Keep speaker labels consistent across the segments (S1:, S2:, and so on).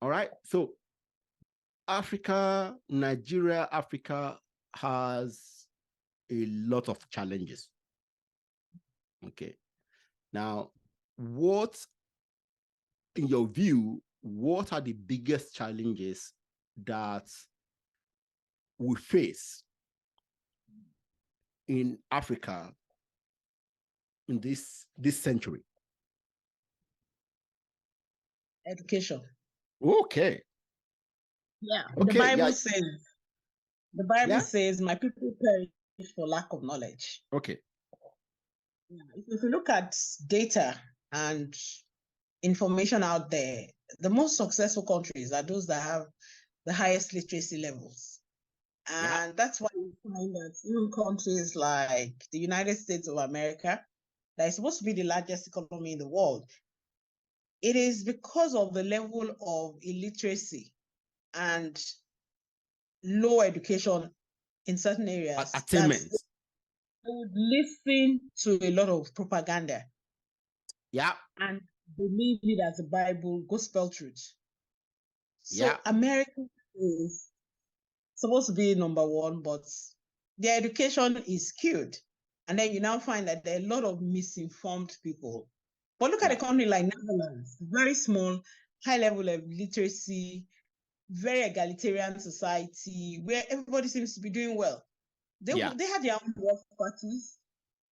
S1: All right. So Nigeria, Africa has a lot of challenges. Okay. Now, what, in your view, what are the biggest challenges that we face in Africa in this century?
S2: Education.
S1: Okay.
S2: Yeah.
S1: Okay.
S2: The Bible says, my people perish for lack of knowledge.
S1: Okay.
S2: Yeah. If you look at data and information out there, the most successful countries are those that have the highest literacy levels. And that's why you find that even countries like the United States of America, that is supposed to be the largest economy in the world, it is because of the level of illiteracy and low education in certain areas.
S1: Attainments.
S2: They would listen to a lot of propaganda.
S1: Yeah.
S2: And believe it as the Bible, gospel truth. So
S1: yeah.
S2: America is supposed to be number one, but their education is skewed. And then you now find that there are a lot of misinformed people. But look at a country like Netherlands, very small, high level of literacy, very egalitarian society where everybody seems to be doing well. They have their own work parties.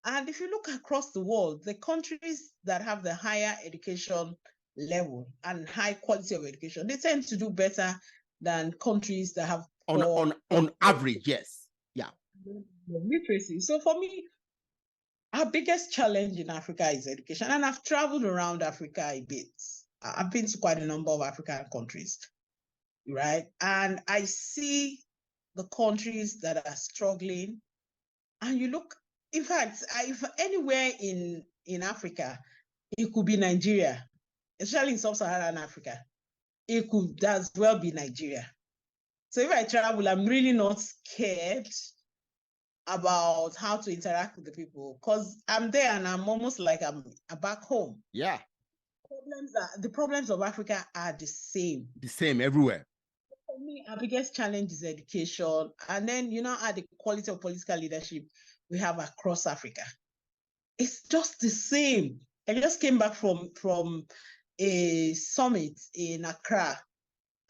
S2: And if you look across the world, the countries that have the higher education level and high quality of education, they tend to do better than countries that have
S1: on average, yes. Yeah.
S2: Literacy. So for me, our biggest challenge in Africa is education. And I've traveled around Africa a bit. I've been to quite a number of African countries, right? And I see the countries that are struggling. And you look, in fact, if anywhere in Africa, it could be Nigeria, especially in sub-Saharan Africa. It could as well be Nigeria. So if I travel, I'm really not scared about how to interact with the people because I'm there and I'm almost like I'm back home.
S1: Yeah.
S2: The problems of Africa are the same.
S1: The same everywhere.
S2: For me, our biggest challenge is education. And then, at the quality of political leadership we have across Africa. It's just the same. I just came back from a summit in Accra,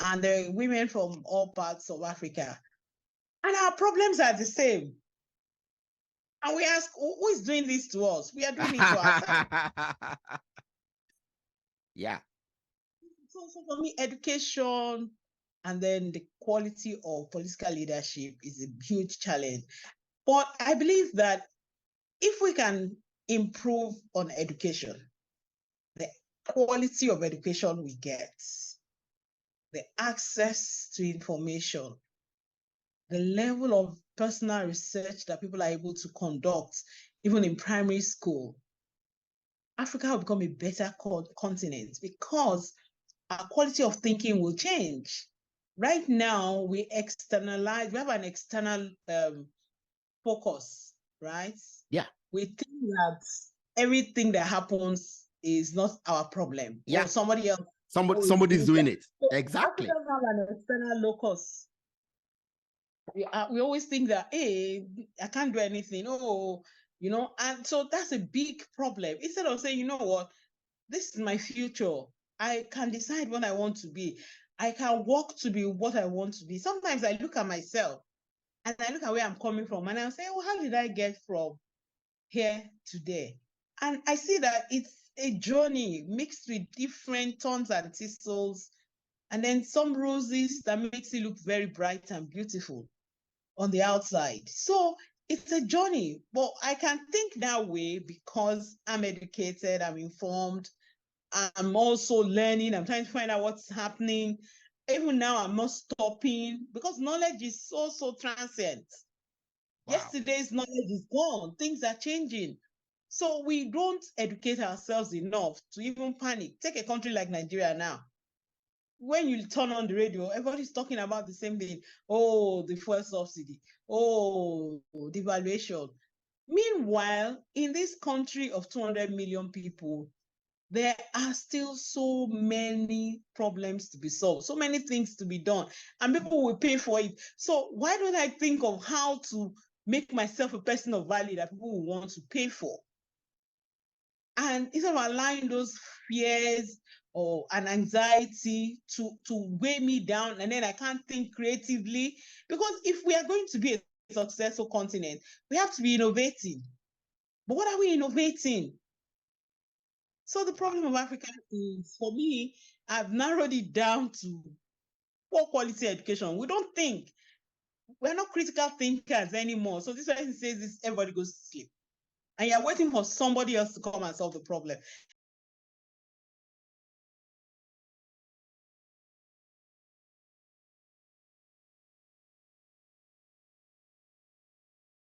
S2: and there are women from all parts of Africa. And our problems are the same. And we ask, who is doing this to us? We are doing it to ourselves.
S1: Yeah.
S2: So for me, education and then the quality of political leadership is a huge challenge. But I believe that if we can improve on education, the quality of education we get, the access to information, the level of personal research that people are able to conduct, even in primary school, Africa will become a better continent because our quality of thinking will change. Right now, we have an external focus, right?
S1: Yeah.
S2: We think that everything that happens is not our problem.
S1: Yeah.
S2: Or somebody else.
S1: Somebody's doing it.
S2: So
S1: exactly.
S2: Africans have an external locus. We always think that, hey, I can't do anything. And so that's a big problem. Instead of saying, you know what, this is my future. I can decide what I want to be. I can work to be what I want to be. Sometimes I look at myself and I look at where I'm coming from and I'll say, well, how did I get from here to there? And I see that it's a journey mixed with different thorns and thistles, and then some roses that makes it look very bright and beautiful on the outside. So it's a journey, but I can think that way because I'm educated, I'm informed, I'm also learning, I'm trying to find out what's happening. Even now, I'm not stopping because knowledge is so transient. Wow. Yesterday's knowledge is gone. Things are changing. So we don't educate ourselves enough to even panic. Take a country like Nigeria now. When you turn on the radio, everybody's talking about the same thing. Oh, the fuel subsidy. Oh, devaluation. Meanwhile, in this country of 200 million people, there are still so many problems to be solved, so many things to be done, and people will pay for it. So why don't I think of how to make myself a person of value that people will want to pay for? And instead of allowing those fears or an anxiety to weigh me down, and then I can't think creatively, because if we are going to be a successful continent, we have to be innovating. But what are we innovating? So the problem of Africa is, for me, I've narrowed it down to poor quality education. We don't think. We're not critical thinkers anymore. So this person says this, everybody goes to sleep. And you're waiting for somebody else to come and solve the problem.